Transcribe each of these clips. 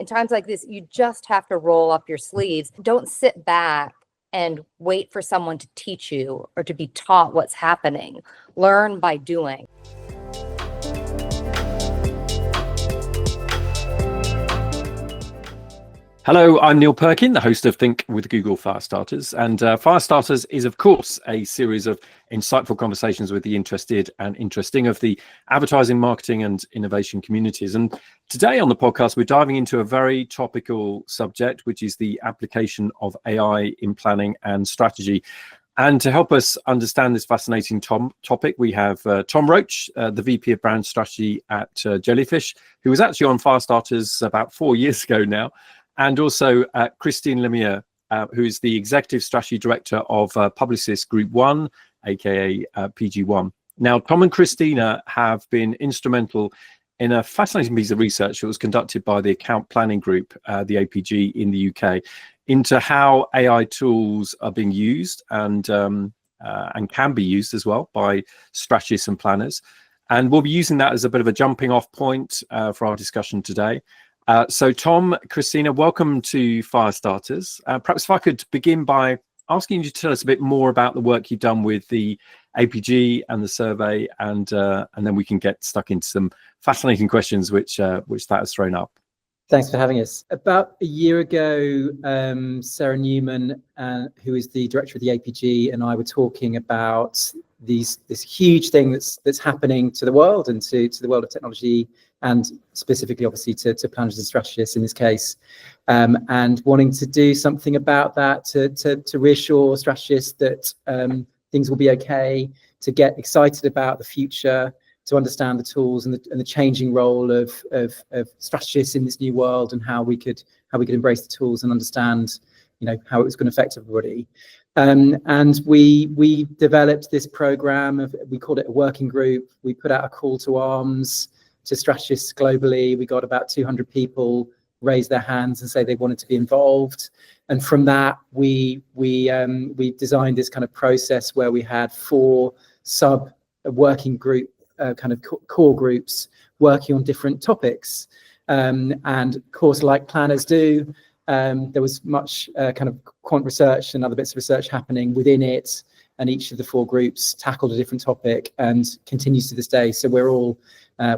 in times like this, you just have to roll up your sleeves. Don't sit back and wait for someone to teach you or to be taught what's happening. Learn by doing. Hello, I'm Neil Perkin, the host of Think with Google Firestarters. And Firestarters is, of course, a series of insightful conversations with the interested and interesting of the advertising, marketing and innovation communities. And today on the podcast, we're diving into a very topical subject, which is the application of AI in planning and strategy. And to help us understand this fascinating topic, we have Tom Roach, the VP of Brand Strategy at Jellyfish, who was actually on Firestarters about 4 years ago now. And also Christina Lemieux, who is the Executive Strategy Director of Publicis Group 1, aka PG1. Now, Tom and Christina have been instrumental in a fascinating piece of research that was conducted by the Account Planning Group, the APG in the UK, into how AI tools are being used and can be used as well by strategists and planners. And we'll be using that as a bit of a jumping off point for our discussion today. So Tom, Christina, welcome to Firestarters. Perhaps if I could begin by asking you to tell us a bit more about the work you've done with the APG and the survey, and then we can get stuck into some fascinating questions which that has thrown up. Thanks for having us. About a year ago, Sarah Newman, who is the director of the APG, and I were talking about this huge thing that's happening to the world and to the world of technology, and specifically, obviously, to planners and strategists in this case, and wanting to do something about that to reassure strategists that things will be okay, to get excited about the future, to understand the tools and the changing role of strategists in this new world, and how we could embrace the tools and understand, how it was going to affect everybody. And we developed this program we called it a working group. We put out a call to arms to strategists globally. We got about 200 people raise their hands and say they wanted to be involved. And from that, we designed this kind of process where we had 4 working group kind of core groups working on different topics. And of course, like planners do, there was much kind of quant research and other bits of research happening within it. And each of the 4 groups tackled a different topic and continues to this day. So we're all,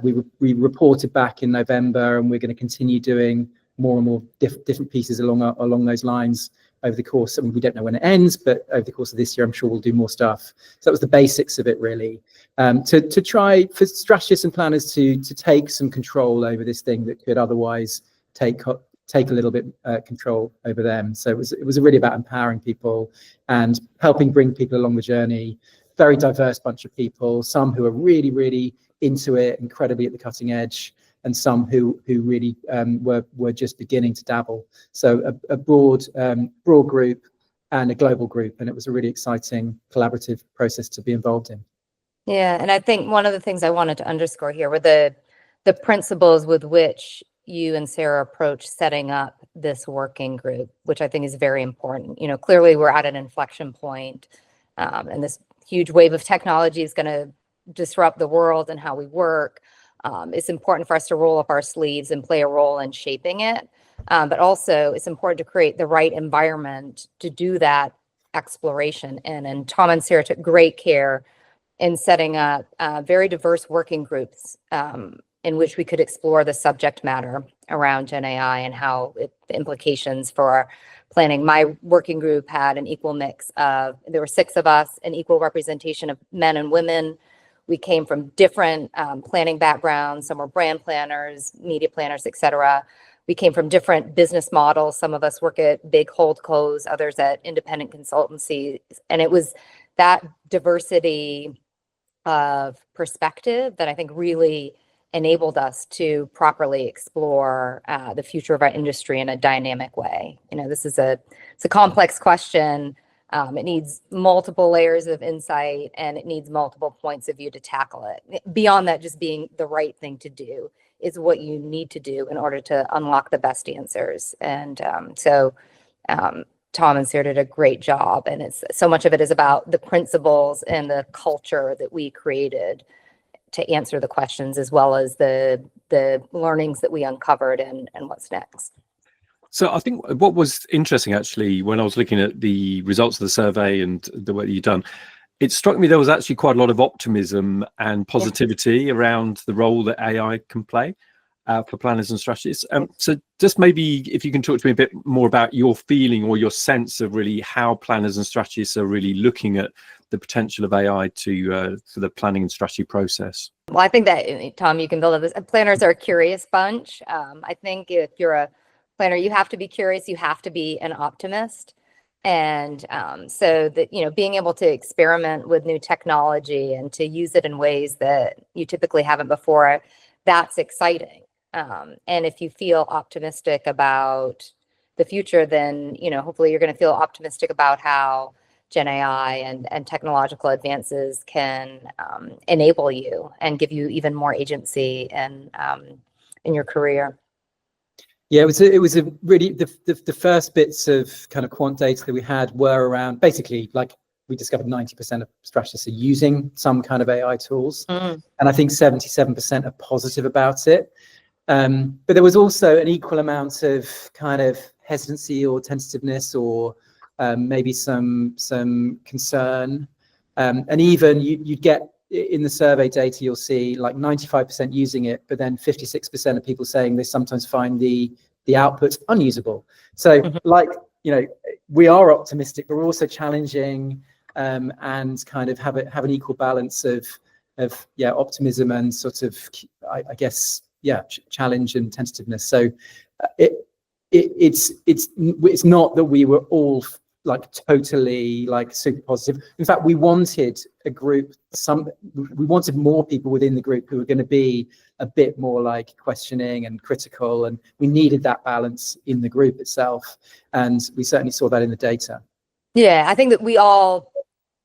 we reported back in November, and we're going to continue doing more and more different pieces along those lines over the course. I mean, we don't know when it ends, but over the course of this year, I'm sure we'll do more stuff. So that was the basics of it, really, to try for strategists and planners to take some control over this thing that could otherwise take a little bit control over them. So it was really about empowering people and helping bring people along the journey. Very diverse bunch of people, some who are really, really into it, incredibly at the cutting edge, and some who really were just beginning to dabble. So a broad group and a global group, and it was a really exciting collaborative process to be involved in. Yeah, and I think one of the things I wanted to underscore here were the principles with which you and Sarah approach setting up this working group, which I think is very important. Clearly we're at an inflection point, and this huge wave of technology is going to disrupt the world and how we work. It's important for us to roll up our sleeves and play a role in shaping it. But also it's important to create the right environment to do that exploration in. And Tom and Sarah took great care in setting up very diverse working groups in which we could explore the subject matter around Gen AI and how the implications for our planning. My working group had an equal mix there were 6 of us, an equal representation of men and women. We came from different planning backgrounds. Some were brand planners, media planners, et cetera. We came from different business models. Some of us work at big holdcos, others at independent consultancies. And it was that diversity of perspective that I think really enabled us to properly explore the future of our industry in a dynamic way. This is it's a complex question. It needs multiple layers of insight, and it needs multiple points of view to tackle it. Beyond that, just being the right thing to do is what you need to do in order to unlock the best answers. And so Tom and Sarah did a great job, and it's so much of it is about the principles and the culture that we created answer the questions, as well as the learnings that we uncovered and what's next. So I think what was interesting, actually, when I was looking at the results of the survey and the work that you've done, it struck me there was actually quite a lot of optimism and positivity around the role that AI can play for planners and strategists. So just maybe if you can talk to me a bit more about your feeling or your sense of really how planners and strategists are really looking at the potential of AI for the planning and strategy process. Well, I think that, Tom, you can build on this. Planners are a curious bunch. I think if you're a planner, you have to be curious, you have to be an optimist. And so that, being able to experiment with new technology and to use it in ways that you typically haven't before, that's exciting. And if you feel optimistic about the future, then, hopefully you're going to feel optimistic about how Gen AI and technological advances can enable you and give you even more agency in your career. Yeah, it was a really the first bits of kind of quant data that we had were around, basically, like, we discovered 90% of strategists are using some kind of AI tools, and I think 77% are positive about it. But there was also an equal amount of kind of hesitancy or tentativeness, or maybe some concern, and even you'd get in the survey data, you'll see like 95% using it, but then 56% of people saying they sometimes find the outputs unusable. So like, we are optimistic, but we're also challenging, and kind of have an equal balance of optimism and sort of, I guess, challenge and tentativeness. So it's not that we were all like totally like super positive. In fact, we wanted a group, we wanted more people within the group who were going to be a bit more like questioning and critical, and we needed that balance in the group itself, and we certainly saw that in the data. Yeah, I think that we all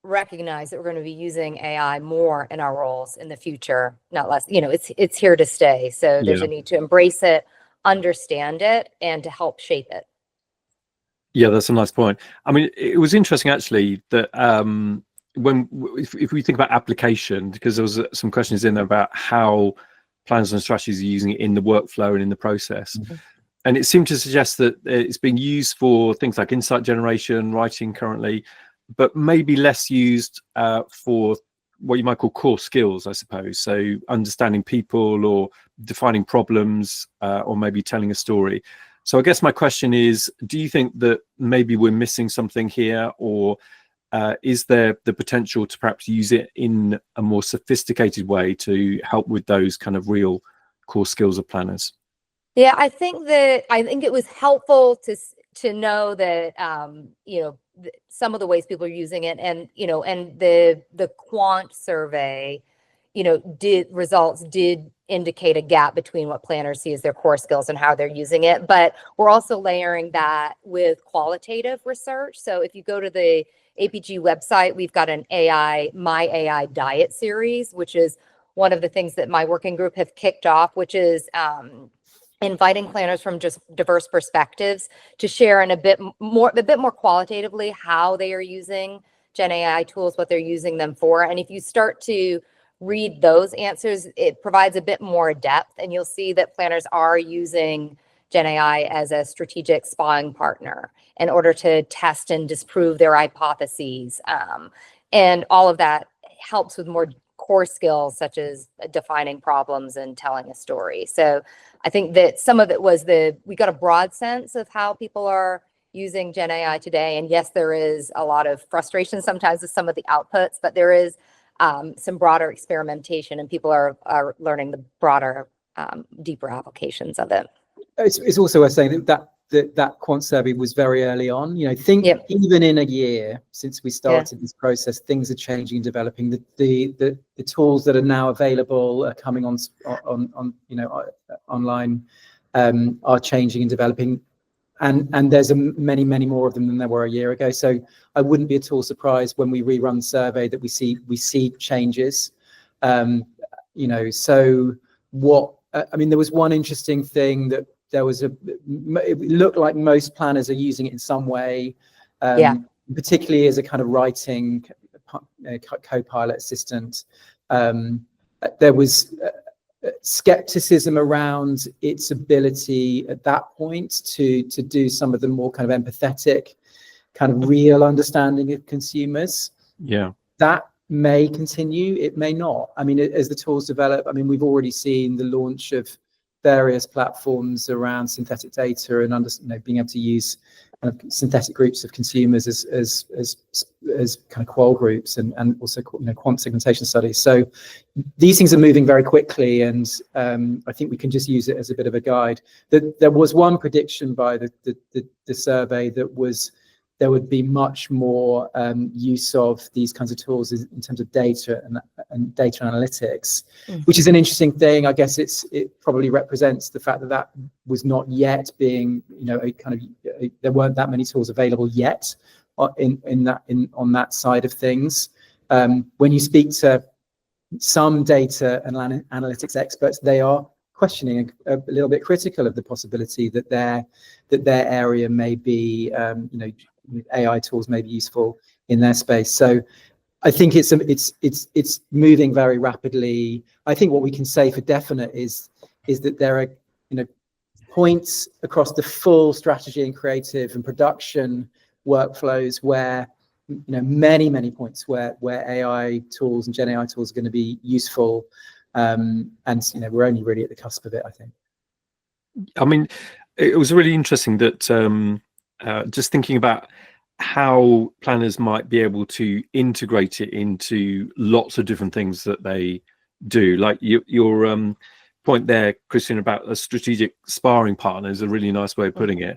recognize that we're going to be using AI more in our roles in the future, not less. It's here to stay, so there's a need to embrace it, understand it, and to help shape it. Yeah, that's a nice point. I mean, it was interesting, actually, that if we think about application, because there was some questions in there about how planners and strategies are using it in the workflow and in the process. And it seemed to suggest that it's being used for things like insight generation, writing currently, but maybe less used for what you might call core skills, I suppose. So understanding people, or defining problems, or maybe telling a story. So I guess my question is, do you think that maybe we're missing something here, or is there the potential to perhaps use it in a more sophisticated way to help with those kind of real core skills of planners? Yeah, I think it was helpful to know that some of the ways people are using it, and and the quant survey, results did indicate a gap between what planners see as their core skills and how they're using it. But we're also layering that with qualitative research. So if you go to the APG website, we've got an My AI Diet series, which is one of the things that my working group have kicked off, which is inviting planners from just diverse perspectives to share in a bit more qualitatively how they are using Gen AI tools, what they're using them for. And if you start to read those answers, it provides a bit more depth, and you'll see that planners are using Gen AI as a strategic sparring partner in order to test and disprove their hypotheses. And all of that helps with more core skills, such as defining problems and telling a story. So I think that some of it was we got a broad sense of how people are using Gen AI today. And yes, there is a lot of frustration sometimes with some of the outputs, but there is some broader experimentation, and people are learning the broader, deeper applications of it. It's also worth saying that quant survey was very early on. Even in a year since we started this process, things are changing and developing. The tools that are now available are coming on online, are changing and developing. And there's many more of them than there were a year ago. So I wouldn't be at all surprised when we rerun the survey that we see changes. So what I mean, there was one interesting thing that it looked like most planners are using it in some way, particularly as a kind of writing co-pilot assistant. there was skepticism around its ability at that point to do some of the more kind of empathetic, kind of real understanding of consumers. Yeah. That may continue, it may not. I mean, as the tools develop, I mean, we've already seen the launch of various platforms around synthetic data and being able to use kind of synthetic groups of consumers as kind of qual groups and also quant segmentation studies. So these things are moving very quickly, and I think we can just use it as a bit of a guide. There was one prediction by the survey that was there would be much more use of these kinds of tools in terms of data and data analytics, which is an interesting thing. I guess it probably represents the fact that was not yet being, there weren't that many tools available yet on that side of things. When you speak to some data and analytics experts, they are questioning a little bit critical of the possibility that their area may be, AI tools may be useful in their space. So I think it's moving very rapidly. I think what we can say for definite is that there are points across the full strategy and creative and production workflows where many points where AI tools and Gen AI tools are going to be useful, and we're only really at the cusp of it, I think. I mean, it was really interesting that just thinking about how planners might be able to integrate it into lots of different things that they do. Like your point there, Christian, about a strategic sparring partner is a really nice way of putting it.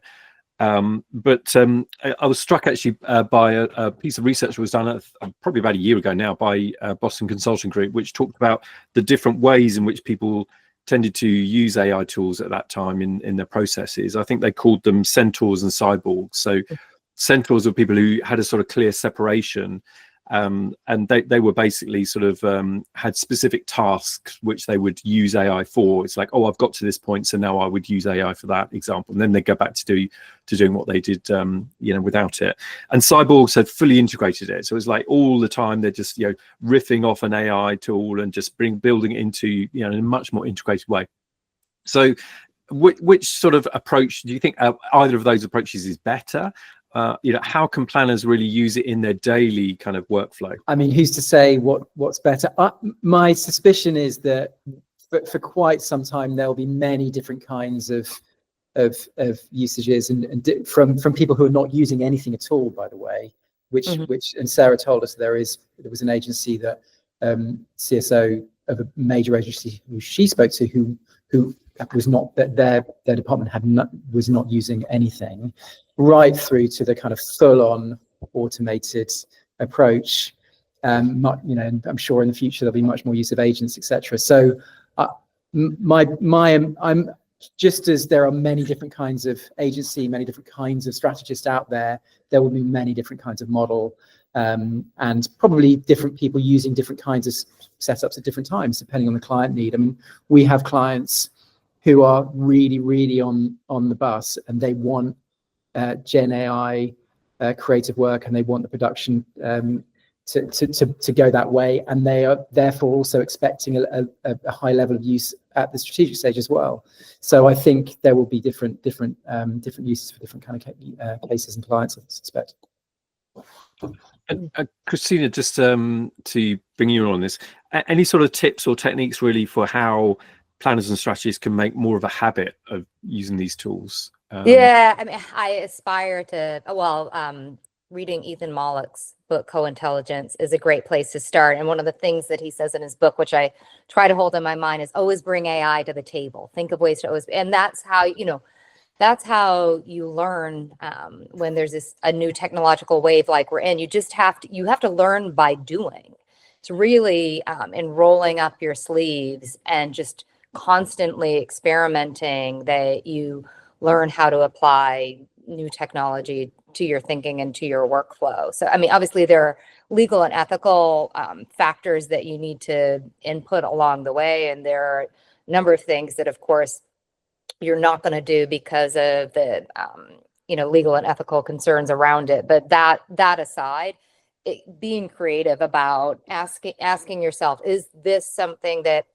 But I was struck actually by a piece of research that was done probably about a year ago now by Boston Consulting Group, which talked about the different ways in which people tended to use AI tools at that time in their processes. I think they called them centaurs and cyborgs. So centaurs were people who had a sort of clear separation, and they were basically sort of had specific tasks which they would use AI for. It's like, oh, I've got to this point, so now I would use AI for that example, and then they go back to doing what they did, without it. And cyborgs had fully integrated it, so it was like all the time they're just riffing off an AI tool and just building it into in a much more integrated way. So, which sort of approach do you think either of those approaches is better? How can planners really use it in their daily kind of workflow? I mean, who's to say what's better? My suspicion is that for quite some time there'll be many different kinds of usages and from people who are not using anything at all, by the way, which and Sarah told us there was an agency that CSO of a major agency who she spoke to who was not, that their department was not using anything, right through to the kind of full-on automated approach. And I'm sure in the future there'll be much more use of agents, etc. So I'm just as there are many different kinds of agency, many different kinds of strategists out there, there will be many different kinds of model, and probably different people using different kinds of setups at different times, depending on the client need. I mean, we have clients who are really, really on the bus, and they want Gen AI creative work, and they want the production to go that way, and they are therefore also expecting a high level of use at the strategic stage as well. So I think there will be different uses for different kind of cases and clients, I suspect. And Christina, just to bring you on this, any sort of tips or techniques really for how planners and strategists can make more of a habit of using these tools? Yeah, I mean, I aspire to, reading Ethan Mollick's book, Co-Intelligence, is a great place to start. And one of the things that he says in his book, which I try to hold in my mind, is always bring AI to the table. Think of ways to always, and that's how you learn when there's a new technological wave like we're in. You have to learn by doing. It's really in rolling up your sleeves and just constantly experimenting that you learn how to apply new technology to your thinking and to your workflow. So, I mean, obviously there are legal and ethical factors that you need to input along the way. And there are a number of things that, of course, you're not going to do because of the, legal and ethical concerns around it. But that aside, being creative about asking yourself, is this something that,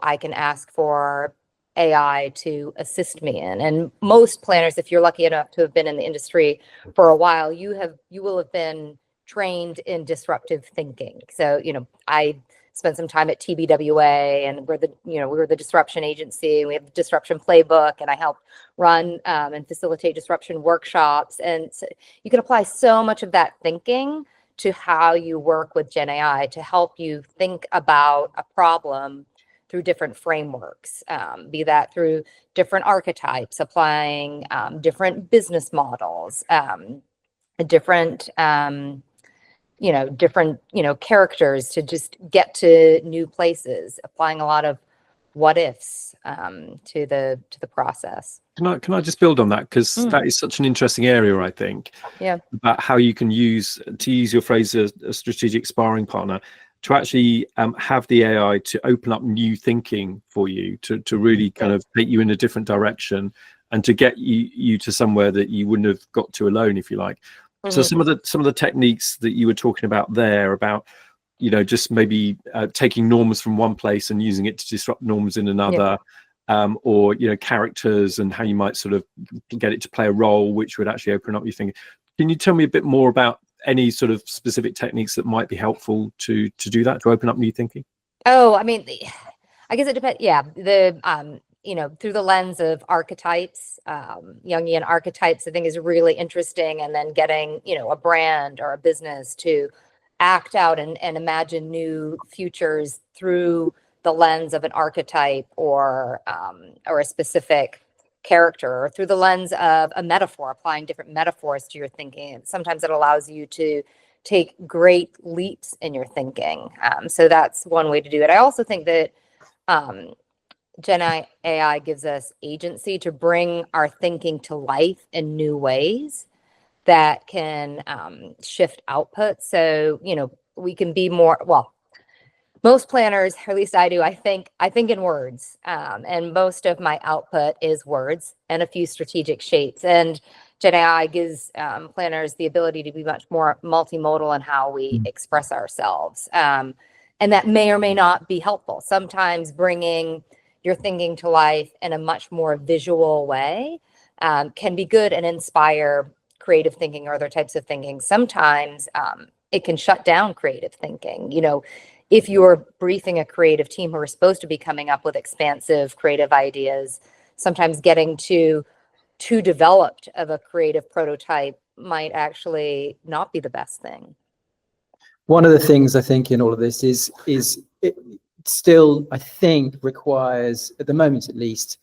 I can ask for AI to assist me in? And most planners, if you're lucky enough to have been in the industry for a while, you will have been trained in disruptive thinking. So, I spent some time at TBWA, and we're the disruption agency. We have the disruption playbook, and I helped run and facilitate disruption workshops. And so you can apply so much of that thinking to how you work with Gen AI to help you think about a problem through different frameworks, be that through different archetypes, applying different business models, different characters to just get to new places, applying a lot of what ifs to the process. Can I just build on that, because that is such an interesting area, I think. Yeah. About how you can use your phrase, a strategic sparring partner, to actually have the AI to open up new thinking for you, to really kind of take you in a different direction, and to get you to somewhere that you wouldn't have got to alone, if you like. So some of the techniques that you were talking about there, about just maybe taking norms from one place and using it to disrupt norms in another, or characters, and how you might sort of get it to play a role, which would actually open up your thinking. Can you tell me a bit more about any sort of specific techniques that might be helpful to do that, to open up new thinking? Oh, I mean, I guess it depends. Yeah, through the lens of archetypes, Jungian archetypes, I think is really interesting. And then getting, a brand or a business to act out and imagine new futures through the lens of an archetype or a specific character, or through the lens of a metaphor, applying different metaphors to your thinking. And sometimes it allows you to take great leaps in your thinking. So that's one way to do it. I also think that Gen AI gives us agency to bring our thinking to life in new ways that can shift output. So, we can be more, most planners, or at least I do, I think in words, and most of my output is words and a few strategic shapes. And Gen AI gives planners the ability to be much more multimodal in how we express ourselves. And that may or may not be helpful. Sometimes bringing your thinking to life in a much more visual way can be good and inspire creative thinking or other types of thinking. Sometimes it can shut down creative thinking. If you're briefing a creative team who are supposed to be coming up with expansive creative ideas, sometimes getting too developed of a creative prototype might actually not be the best thing. One of the things I think in all of this is it still, I think, requires, at the moment at least,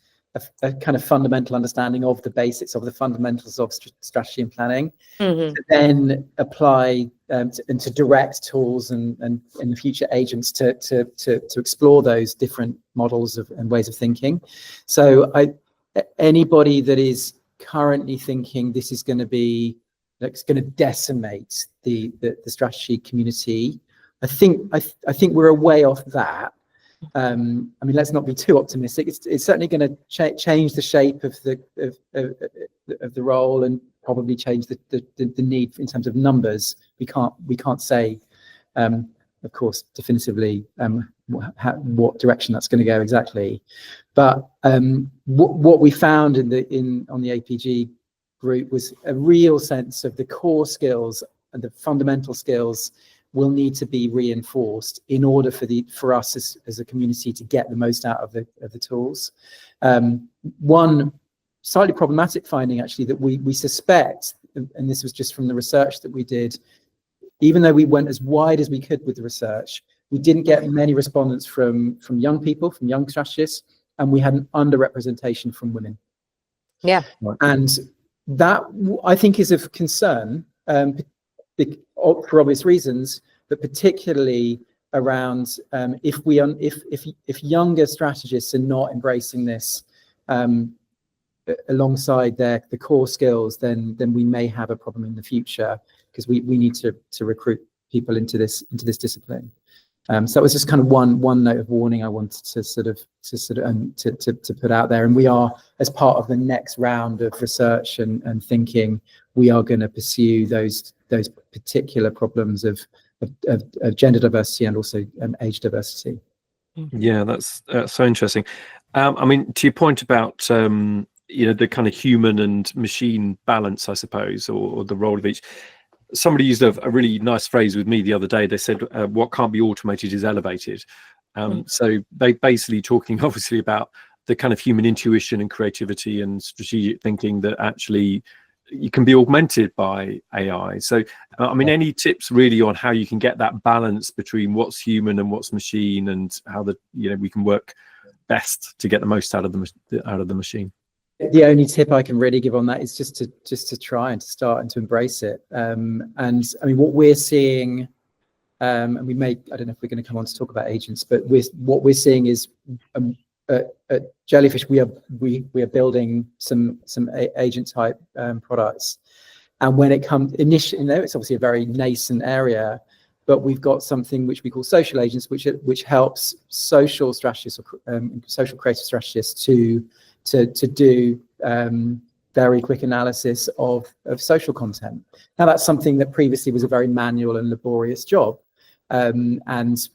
a kind of fundamental understanding of the basics of the fundamentals of strategy and planning, to then apply and to direct tools and in the future agents to explore those different models and ways of thinking. So anybody that is currently thinking this is going to be, it's going to decimate the strategy community, I think we're a way off that. I mean, let's not be too optimistic. It's certainly going to change the shape of the role, and probably change the need in terms of numbers. We can't say, of course, definitively what direction that's going to go exactly. But what we found on the APG group was a real sense of the core skills and the fundamental skills will need to be reinforced in order for us as a community to get the most out of the tools. One slightly problematic finding, actually, that we suspect, and this was just from the research that we did, even though we went as wide as we could with the research, we didn't get many respondents from young people, from young strategists, and we had an underrepresentation from women. Yeah. And that, I think, is of concern, for obvious reasons, but particularly around if younger strategists are not embracing this alongside the core skills, then we may have a problem in the future, because we need to recruit people into this discipline. So that was just kind of one note of warning I wanted to put out there. And we are, as part of the next round of research and thinking, we are going to pursue those those particular problems of gender diversity and also age diversity. Yeah, that's so interesting. I mean, to your point about the kind of human and machine balance, I suppose, or the role of each. Somebody used a really nice phrase with me the other day. They said, "What can't be automated is elevated." So they basically talking obviously about the kind of human intuition and creativity and strategic thinking that actually you can be augmented by AI. So, I mean, any tips really on how you can get that balance between what's human and what's machine, and how we can work best to get the most out of the machine? The only tip I can really give on that is just to try and to start and to embrace it. And I mean, what we're seeing, and I don't know if we're going to come on to talk about agents, but what we're seeing is at Jellyfish, we are building some agent type products. And when it comes initially, it's obviously a very nascent area, but we've got something which we call social agents, which helps social strategists or social creative strategists to do very quick analysis of social content. Now, that's something that previously was a very manual and laborious job. And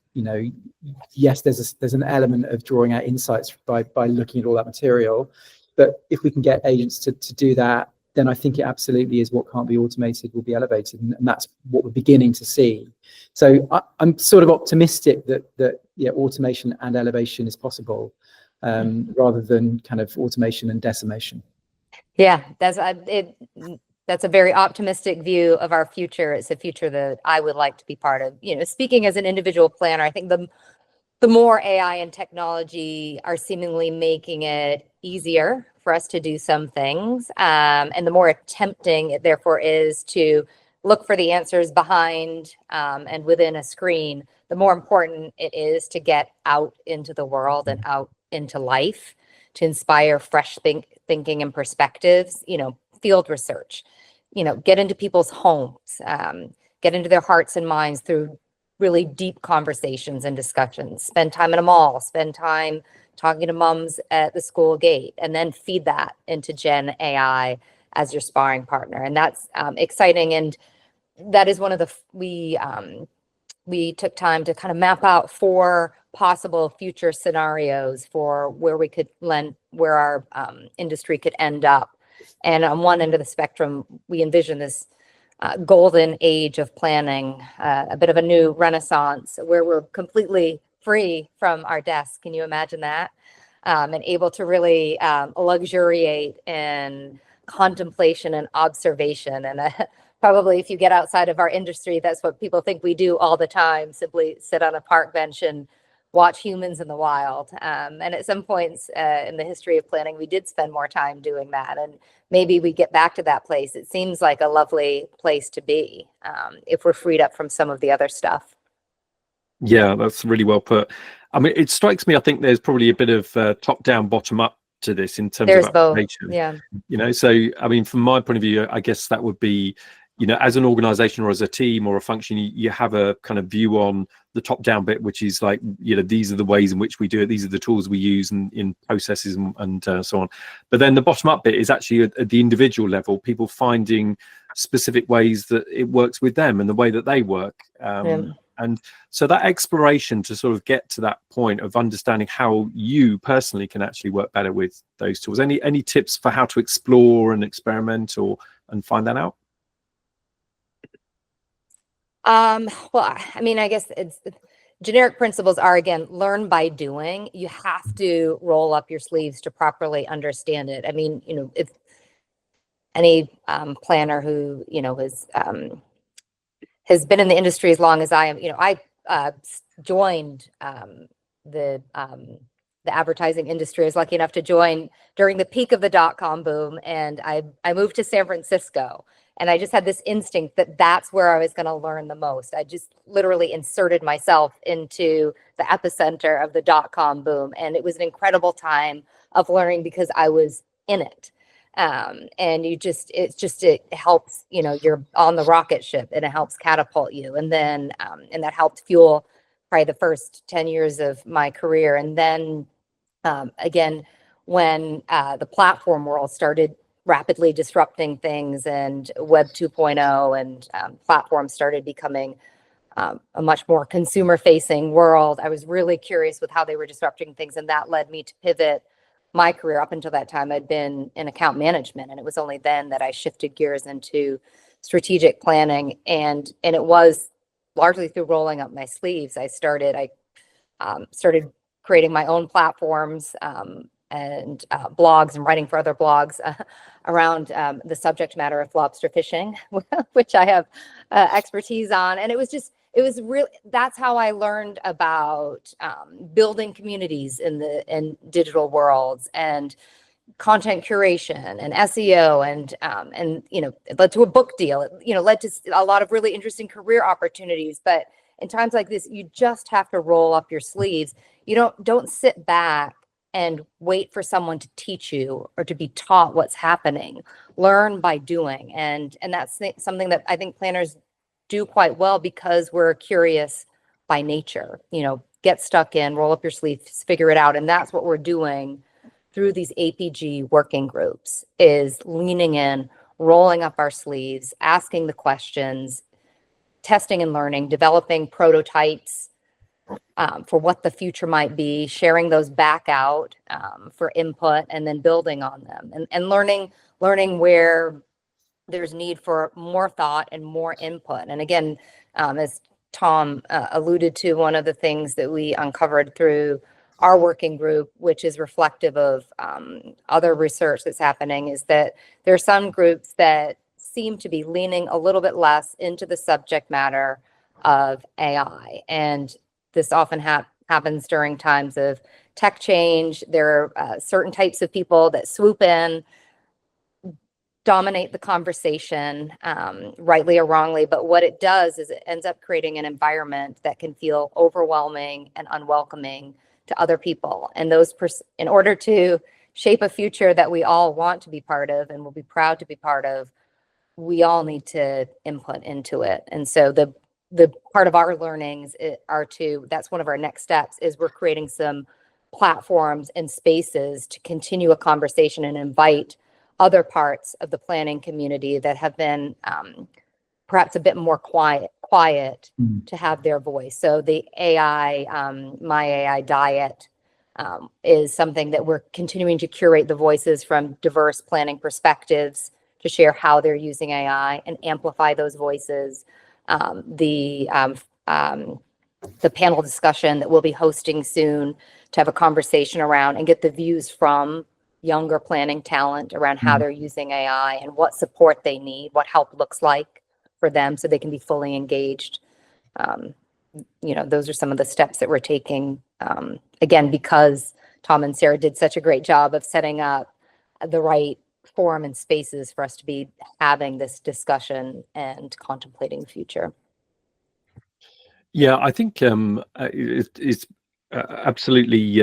yes, there's an element of drawing out insights by looking at all that material. But if we can get agents to do that, then I think it absolutely is what can't be automated will be elevated, and that's what we're beginning to see. So I'm sort of optimistic that automation and elevation is possible. Rather than kind of automation and decimation. Yeah, that's a very optimistic view of our future. It's a future that I would like to be part of. Speaking as an individual planner, I think the more AI and technology are seemingly making it easier for us to do some things, and the more tempting it therefore is to look for the answers behind and within a screen, the more important it is to get out into the world and out into life to inspire fresh thinking and perspectives, field research, get into people's homes, get into their hearts and minds through really deep conversations and discussions, spend time in a mall, spend time talking to mums at the school gate, and then feed that into Gen AI as your sparring partner. And that's exciting. And that is one of we took time to kind of map out 4 possible future scenarios for where we could where our industry could end up. And on one end of the spectrum, we envision this golden age of planning, a bit of a new renaissance where we're completely free from our desk. Can you imagine that? And able to really luxuriate in contemplation and observation. And probably if you get outside of our industry, that's what people think we do all the time, simply sit on a park bench and watch humans in the wild. And at some points in the history of planning, we did spend more time doing that. And maybe we get back to that place. It seems like a lovely place to be if we're freed up from some of the other stuff. Yeah, that's really well put. I mean, it strikes me, I think there's probably a bit of top down, bottom up to this in terms There's of both. application. Yeah. So I mean, from my point of view, I guess that would be, as an organization or as a team or a function, you have a kind of view on the top down bit, which is like, these are the ways in which we do it. These are the tools we use in processes and so on. But then the bottom up bit is actually at the individual level, people finding specific ways that it works with them and the way that they work. And so that exploration to sort of get to that point of understanding how you personally can actually work better with those tools. Any tips for how to explore and experiment and find that out? Well, I mean, I guess it's generic principles are, again, learn by doing. You have to roll up your sleeves to properly understand it. I mean, if any planner who, has been in the industry as long as I am, I joined the advertising industry. I was lucky enough to join during the peak of the .com boom. And I moved to San Francisco. And I just had this instinct that that's where I was going to learn the most. I just literally inserted myself into the epicenter of the .com boom. And it was an incredible time of learning because I was in it. And it helps, you're on the rocket ship and it helps catapult you. And then, and that helped fuel probably the first 10 years of my career. And then again, when the platform world started rapidly disrupting things, and Web 2.0 and platforms started becoming a much more consumer-facing world. I was really curious with how they were disrupting things, and that led me to pivot my career. Up until that time, I'd been in account management, and it was only then that I shifted gears into strategic planning, and it was largely through rolling up my sleeves. I started creating my own platforms and blogs, and writing for other blogs around the subject matter of lobster fishing, which I have expertise on. And it was really, that's how I learned about building communities in digital worlds, and content curation and SEO, and it led to a book deal. It led to a lot of really interesting career opportunities. But in times like this, you just have to roll up your sleeves. You don't sit back and wait for someone to teach you or to be taught what's happening. Learn by doing, and that's something that I think planners do quite well, because we're curious by nature. Get stuck in, roll up your sleeves, figure it out, and that's what we're doing through these APG working groups, is leaning in, rolling up our sleeves, asking the questions, testing and learning, developing prototypes for what the future might be, sharing those back out for input, and then building on them, and learning where there's need for more thought and more input. And again, as Tom alluded to, one of the things that we uncovered through our working group, which is reflective of other research that's happening, is that there are some groups that seem to be leaning a little bit less into the subject matter of AI. And this often happens during times of tech change. There are certain types of people that swoop in, dominate the conversation, rightly or wrongly. But what it does is it ends up creating an environment that can feel overwhelming and unwelcoming to other people. And in order to shape a future that we all want to be part of and will be proud to be part of, we all need to input into it. And so the part of our learnings that's one of our next steps, is we're creating some platforms and spaces to continue a conversation and invite other parts of the planning community that have been perhaps a bit more quiet to have their voice. So the My AI Diet is something that we're continuing to curate the voices from diverse planning perspectives to share how they're using AI and amplify those voices. The panel discussion that we'll be hosting soon, to have a conversation around and get the views from younger planning talent around how they're using AI and what support they need, what help looks like for them, so they can be fully engaged. Those are some of the steps that we're taking, again, because Tom and Sarah did such a great job of setting up the right forum and spaces for us to be having this discussion and contemplating the future. Yeah, I think it's absolutely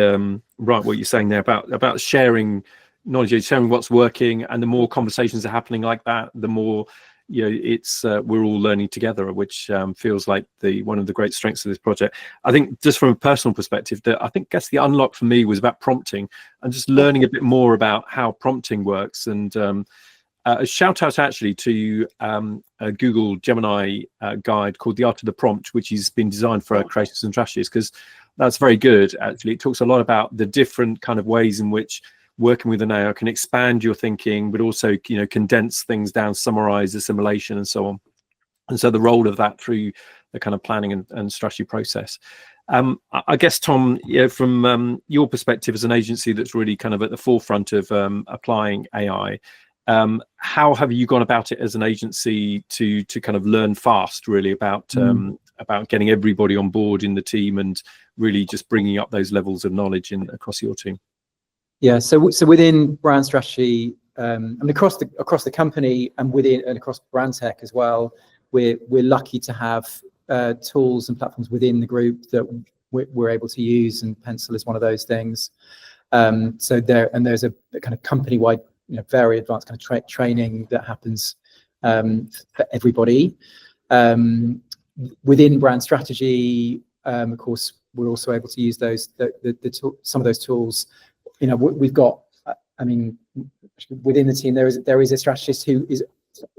right what you're saying there about sharing knowledge, sharing what's working, and the more conversations are happening like that, the more it's we're all learning together, which feels like one of the great strengths of this project. I think just from a personal perspective, I guess the unlock for me was about prompting and just learning a bit more about how prompting works. And a shout out actually to a Google Gemini guide called The Art of the Prompt, which has been designed for creators and strategists, because that's very good. Actually, it talks a lot about the different kind of ways in which working with an AI can expand your thinking, but also condense things down, summarize, assimilation, and so on. And so the role of that through the kind of planning and strategy process. I guess, Tom, from your perspective as an agency that's really kind of at the forefront of applying AI, how have you gone about it as an agency to kind of learn fast, really, about getting everybody on board in the team and really just bringing up those levels of knowledge across your team? Yeah, so within brand strategy, and across the company and across brand tech as well, we're lucky to have tools and platforms within the group that we're able to use, and Pencil is one of those things. So there's a kind of company-wide, very advanced kind of training that happens for everybody. Within brand strategy, of course, we're also able to use some of those tools. We've got I mean, within the team, there is a strategist who is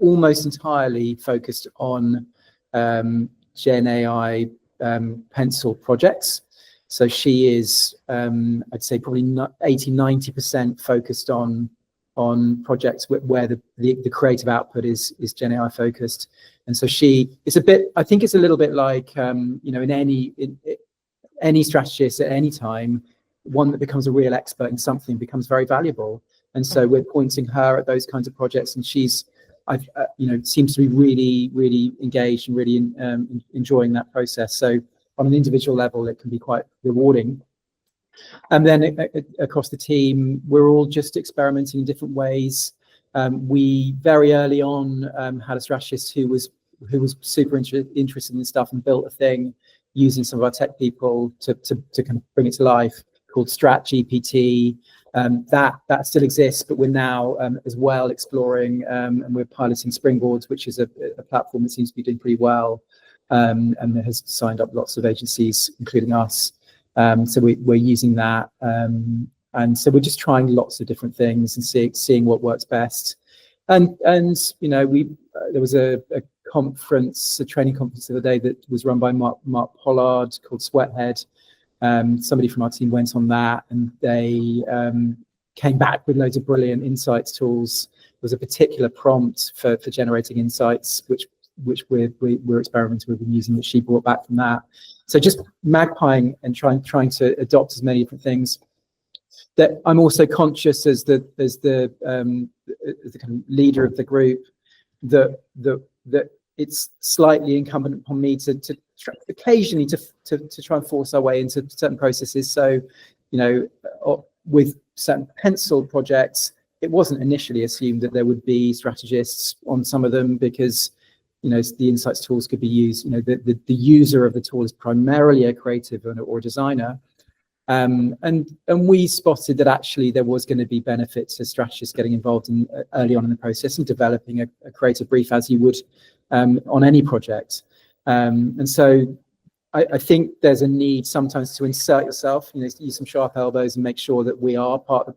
almost entirely focused on Gen AI pencil projects. So she is, I'd say, probably 80-90% focused on projects where the creative output is Gen AI focused. And so it's a bit, I think it's a little bit like, in any strategist at any time, one that becomes a real expert in something becomes very valuable. And so we're pointing her at those kinds of projects, and she's, seems to be really, really engaged and really enjoying that process. So on an individual level, it can be quite rewarding. And then across the team, we're all just experimenting in different ways. We very early on had a strategist who was super interested in stuff and built a thing using some of our tech people to kind of bring it to life, called Strat GPT. That still exists, but we're now as well exploring, and we're piloting Springboards, which is a platform that seems to be doing pretty well, and has signed up lots of agencies, including us. So we're using that, and so we're just trying lots of different things and seeing what works best. And there was a training conference the other day that was run by Mark Pollard called Sweathead. Somebody from our team went on that, and they came back with loads of brilliant insights tools. There was a particular prompt for generating insights, which we're experimenting with and using, that she brought back from that. So just magpieing and trying to adopt as many different things. That I'm also conscious as the kind of leader of the group, that it's slightly incumbent upon me to occasionally to try and force our way into certain processes. So, with certain pencil projects, it wasn't initially assumed that there would be strategists on some of them, because the insights tools could be used. The user of the tool is primarily a creative or a designer. And we spotted that actually there was going to be benefits to strategists getting involved in early on in the process and developing a creative brief, as you would on any project. And so I think there's a need sometimes to insert yourself, use some sharp elbows and make sure that we are part of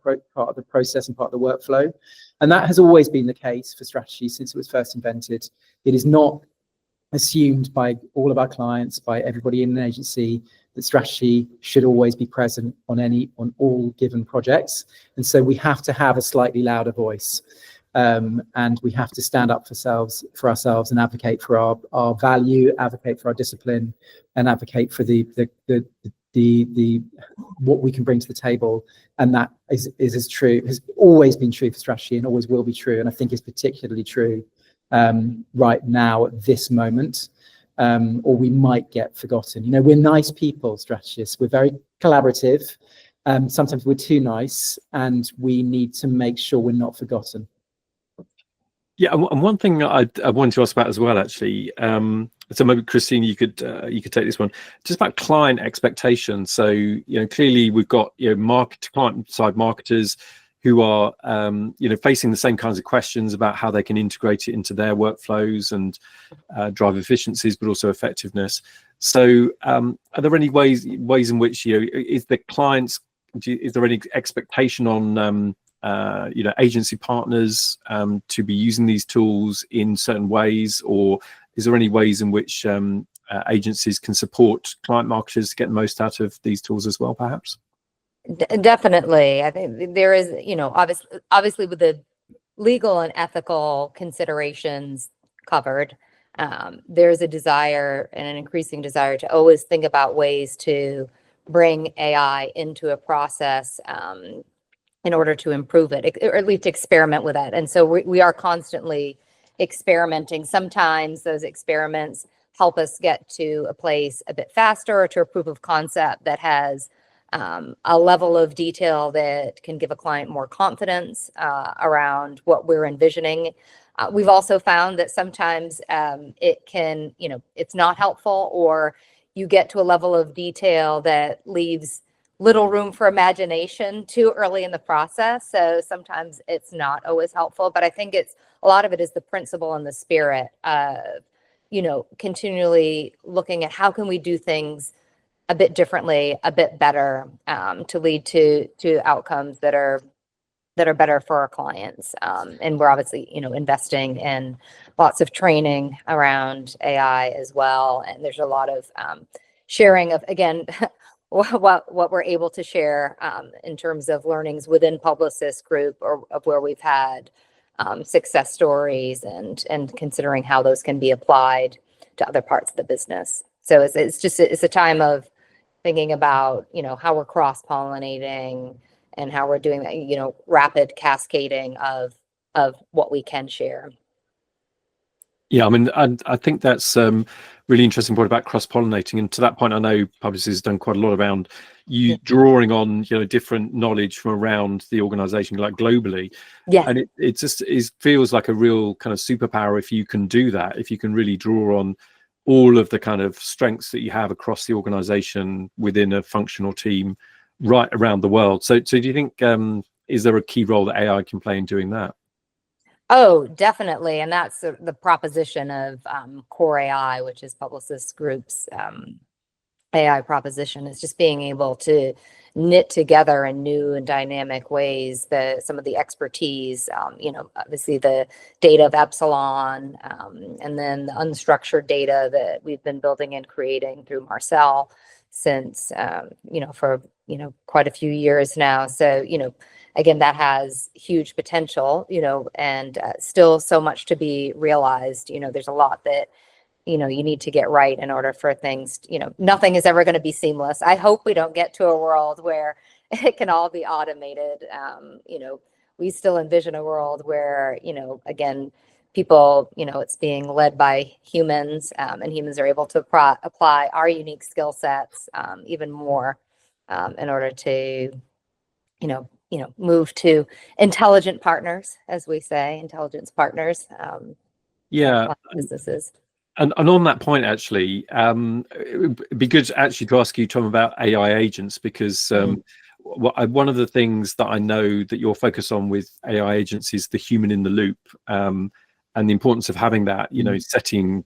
the process and part of the workflow. And that has always been the case for strategy since it was first invented. It is not assumed by all of our clients, by everybody in an agency, that strategy should always be present on all given projects. And so we have to have a slightly louder voice, and we have to stand up for ourselves and advocate for our value, advocate for our discipline, and advocate for the what we can bring to the table. And that is as true, has always been true for strategy and always will be true. And I think is particularly true right now at this moment, or we might get forgotten. We're nice people, strategists. We're very collaborative. Sometimes we're too nice, and we need to make sure we're not forgotten. Yeah, and one thing I wanted to ask about as well, actually. So maybe Christina, you could take this one, just about client expectations. So clearly we've got client side marketers who are facing the same kinds of questions about how they can integrate it into their workflows and drive efficiencies, but also effectiveness. So are there any ways in which is there any expectation on agency partners to be using these tools in certain ways, or is there any ways in which agencies can support client marketers to get the most out of these tools as well, perhaps? Definitely. I think there is, obviously with the legal and ethical considerations covered, there's a desire and an increasing desire to always think about ways to bring AI into a process in order to improve it, or at least experiment with it. And so we are constantly experimenting. Sometimes those experiments help us get to a place a bit faster, or to a proof of concept that has a level of detail that can give a client more confidence around what we're envisioning. We've also found that sometimes it can, it's not helpful, or you get to a level of detail that leaves little room for imagination too early in the process. So sometimes it's not always helpful, but I think a lot of it is the principle and the spirit of, continually looking at how can we do things a bit differently, a bit better, to lead to outcomes that are that are better for our clients. And we're obviously, investing in lots of training around AI as well. And there's a lot of sharing of, again, what we're able to share in terms of learnings within Publicis Group, or of where we've had success stories, and considering how those can be applied to other parts of the business. So it's a time of thinking about, how we're cross-pollinating and how we're doing that, rapid cascading of what we can share. Yeah, I mean, I think that's really interesting point about cross-pollinating. And to that point, I know Publicis has done quite a lot around you drawing on, different knowledge from around the organization, like globally. Yeah. And it feels like a real kind of superpower if you can do that, if you can really draw on all of the kind of strengths that you have across the organization within a functional team right around the world. So do you think, is there a key role that AI can play in doing that? Oh, definitely. And that's the proposition of Core AI, which is Publicis Group's AI proposition, is just being able to knit together in new and dynamic ways some of the expertise, obviously the data of Epsilon, and then the unstructured data that we've been building and creating through Marcel since, for, quite a few years now. So, again, that has huge potential, and still so much to be realized. There's a lot that, you need to get right in order for things, nothing is ever going to be seamless. I hope we don't get to a world where it can all be automated. We still envision a world where, again, people, it's being led by humans, and humans are able to apply our unique skill sets even more in order to, move to intelligent partners, as we say, intelligence partners. Businesses. And on that point, actually, it would be good to ask you, Tom, about AI agents, because one of the things that I know that you're focused on with AI agents is the human in the loop, and the importance of having that, setting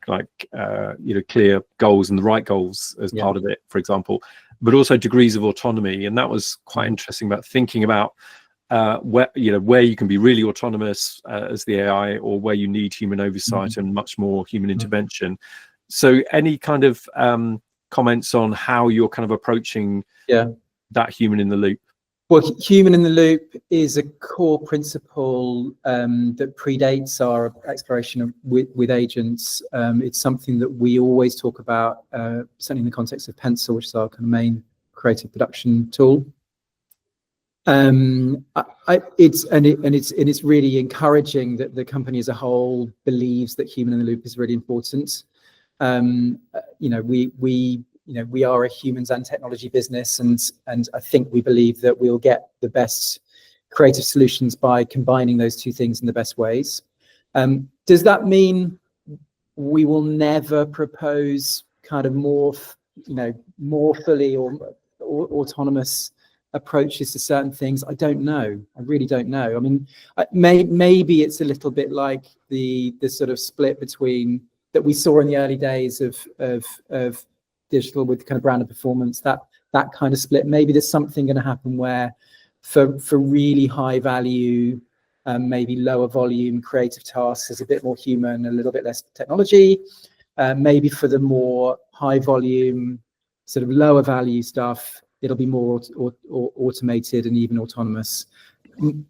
clear goals and the right goals as part of it, for example, but also degrees of autonomy. And that was quite interesting about thinking about where you can be really autonomous as the AI, or where you need human oversight and much more human intervention. So any kind of comments on how you're kind of approaching that human in the loop? Well, human in the loop is a core principle that predates our exploration with agents. It's something that we always talk about, certainly in the context of Pencil, which is our kind of main creative production tool. It's really encouraging that the company as a whole believes that human in the loop is really important. We are a humans and technology business, and I think we believe that we'll get the best creative solutions by combining those two things in the best ways. Does that mean we will never propose kind of more fully or autonomous approaches to certain things? I don't know. I really don't know. I mean, maybe it's a little bit like the sort of split between that we saw in the early days of digital with kind of brand and performance, that kind of split. Maybe there's something going to happen where for really high value, maybe lower volume creative tasks, there's a bit more human, a little bit less technology. Maybe for the more high volume, sort of lower value stuff, it'll be more automated and even autonomous.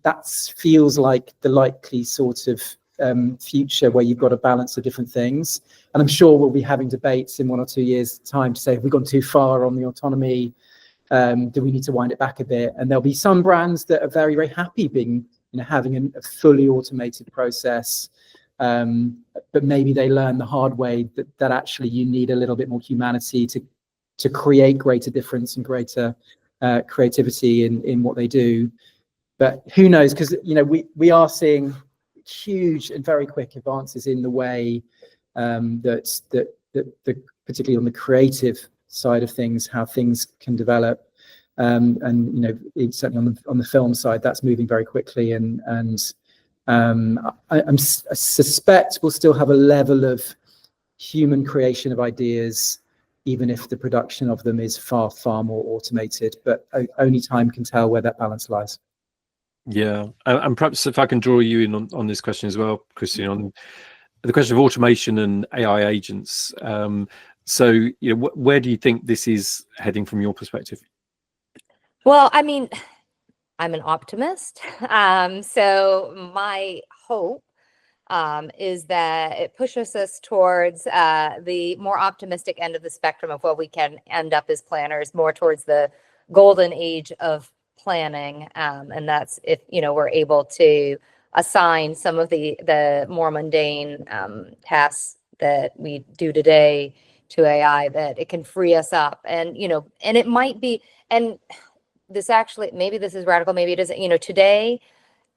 That feels like the likely sort of future where you've got a balance of different things. And I'm sure we'll be having debates in 1 or 2 years' time to say, have we gone too far on the autonomy? Do we need to wind it back a bit? And there'll be some brands that are very, very happy being, having a fully automated process. But maybe they learn the hard way that actually you need a little bit more humanity to create greater difference and greater creativity in what they do. But who knows? Because we are seeing huge and very quick advances in the way that particularly on the creative side of things, how things can develop. It's certainly on the film side, that's moving very quickly. I suspect we'll still have a level of human creation of ideas, even if the production of them is far, far more automated. But only time can tell where that balance lies. Yeah, and perhaps if I can draw you in on this question as well, Christine, on the question of automation and AI agents. So, you know, where do you think this is heading from your perspective? Well, I mean, I'm an optimist. So my hope is that it pushes us towards the more optimistic end of the spectrum of what we can end up as planners, more towards the golden age of planning. And that's if, you know, we're able to assign some of the more mundane tasks that we do today to AI, that it can free us up. And, you know, and it might be, and this actually, maybe this is radical, maybe it isn't, you know, today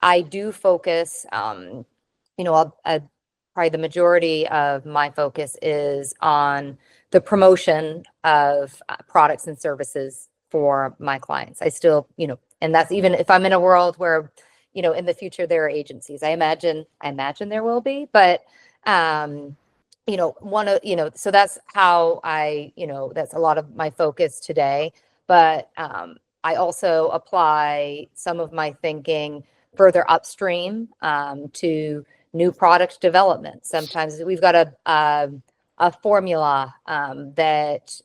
I do focus, you know, probably the majority of my focus is on the promotion of products and services for my clients. I still, you know, and that's even if I'm in a world where, you know, in the future there are agencies. I imagine there will be, but you know, so that's how you know, that's a lot of my focus today. But I also apply some of my thinking further upstream to new product development. Sometimes we've got a formula that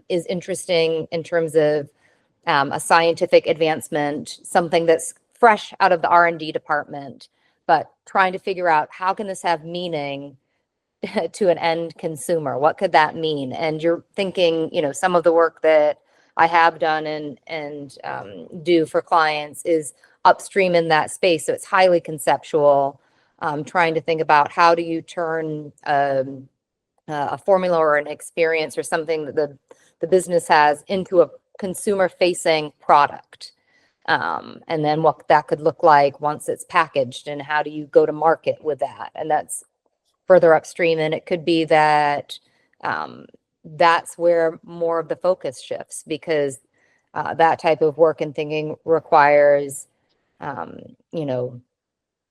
is interesting in terms of a scientific advancement, something that's fresh out of the R&D department, but trying to figure out how can this have meaning to an end consumer? What could that mean? And you're thinking, you know, some of the work that I have done and do for clients is upstream in that space. So it's highly conceptual, trying to think about how do you turn a formula or an experience or something that the business has into a consumer facing product. And then what that could look like once it's packaged, and how do you go to market with that? And that's further upstream. And it could be that that's where more of the focus shifts, because that type of work and thinking requires, you know,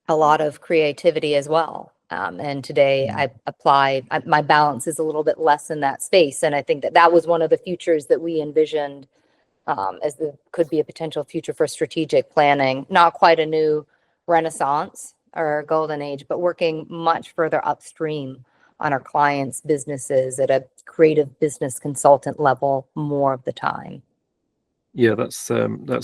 a lot of creativity as well. And today my balance is a little bit less in that space. And I think that was one of the futures that we envisioned as could be a potential future for strategic planning. Not quite a new renaissance or golden age, but working much further upstream on our clients' businesses at a creative business consultant level more of the time. Yeah, that's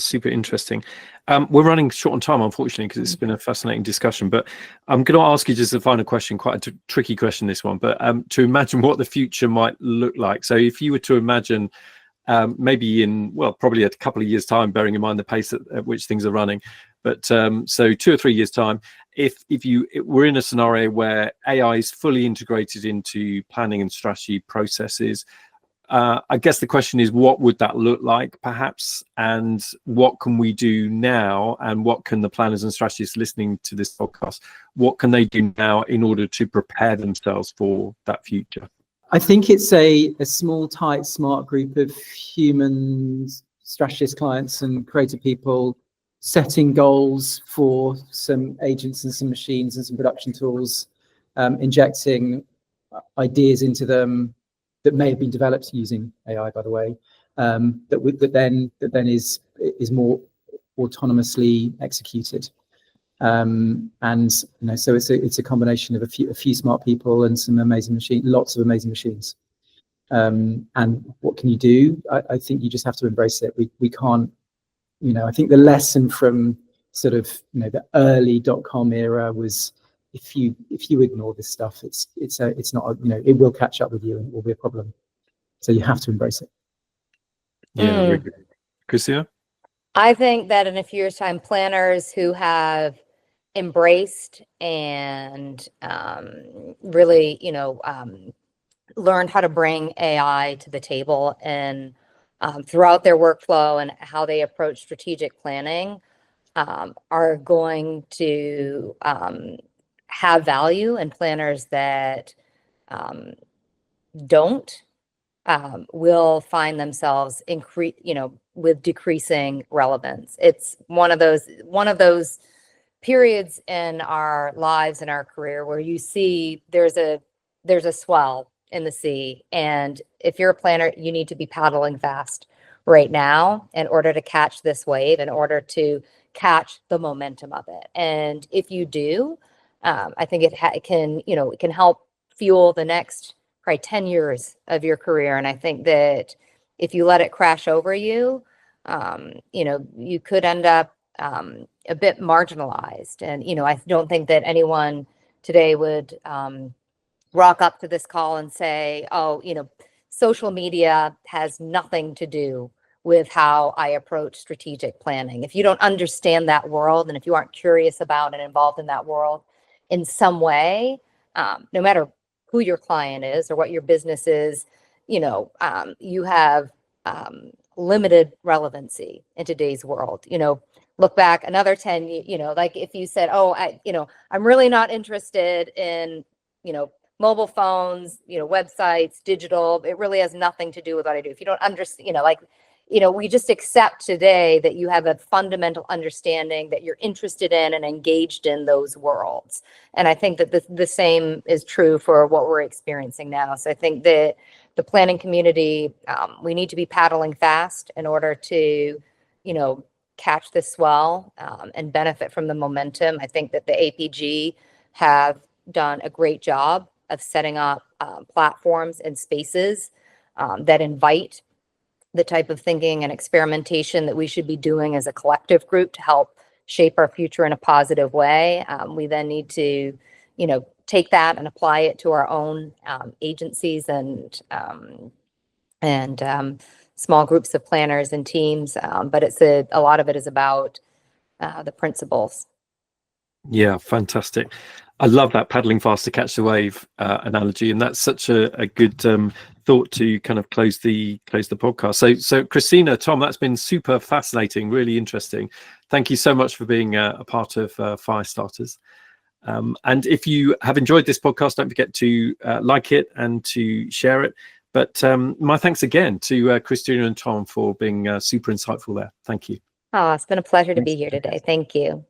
super interesting. We're running short on time, unfortunately, because it's been a fascinating discussion. But I'm going to ask you just a final question, quite a tricky question, this one, but to imagine what the future might look like. So if you were to imagine maybe in, well, probably a couple of years' time, bearing in mind the pace at which things are running, but so 2 or 3 years' time, if we're in a scenario where AI is fully integrated into planning and strategy processes, I guess the question is, what would that look like, perhaps, and what can we do now, and what can the planners and strategists listening to this podcast, what can they do now in order to prepare themselves for that future? I think it's a small, tight, smart group of humans, strategists, clients, and creative people setting goals for some agents and some machines and some production tools, injecting ideas into them that may have been developed using AI, by the way, that then is more autonomously executed. And you know, so it's a combination of a few smart people and some amazing machines, lots of amazing machines. And what can you do? I think you just have to embrace it. We can't, you know, I think the lesson from sort of, you know, the early .com era was, if you ignore this stuff, it's not, you know, it will catch up with you and it will be a problem. So you have to embrace it. Yeah, really good. Christina? I think that in a few years' time, planners who have embraced and really, you know, learned how to bring AI to the table and throughout their workflow and how they approach strategic planning are going to have value, and planners that don't will find themselves with decreasing relevance. It's one of those periods in our lives, in our career, where you see there's a swell in the sea, and if you're a planner, you need to be paddling fast right now in order to catch this wave, in order to catch the momentum of it. And if you do, I think it can, it can help fuel the next probably 10 years of your career. And I think that if you let it crash over you, you could end up a bit marginalized. And, I don't think that anyone today would rock up to this call and say, oh, social media has nothing to do with how I approach strategic planning. If you don't understand that world, and if you aren't curious about and involved in that world in some way, no matter who your client is or what your business is, you have limited relevancy in today's world. Look back another 10, like if you said, oh, I'm really not interested in, mobile phones, websites, digital, it really has nothing to do with what I do. If you don't understand, we just accept today that you have a fundamental understanding that you're interested in and engaged in those worlds. And I think that the same is true for what we're experiencing now. So I think that the planning community, we need to be paddling fast in order to, catch the swell and benefit from the momentum. I think that the APG have done a great job of setting up platforms and spaces that invite the type of thinking and experimentation that we should be doing as a collective group to help shape our future in a positive way. We then need to, take that and apply it to our own agencies and small groups of planners and teams. But a lot of it is about the principles. Yeah, fantastic. I love that paddling fast to catch the wave analogy, and that's such a good thought to kind of close the podcast. So Christina, Tom, that's been super fascinating, really interesting. Thank you so much for being a part of Firestarters. And if you have enjoyed this podcast, don't forget to like it and to share it. But my thanks again to Christina and Tom for being super insightful there. Thank you. Oh, it's been a pleasure to be here today. Thank you.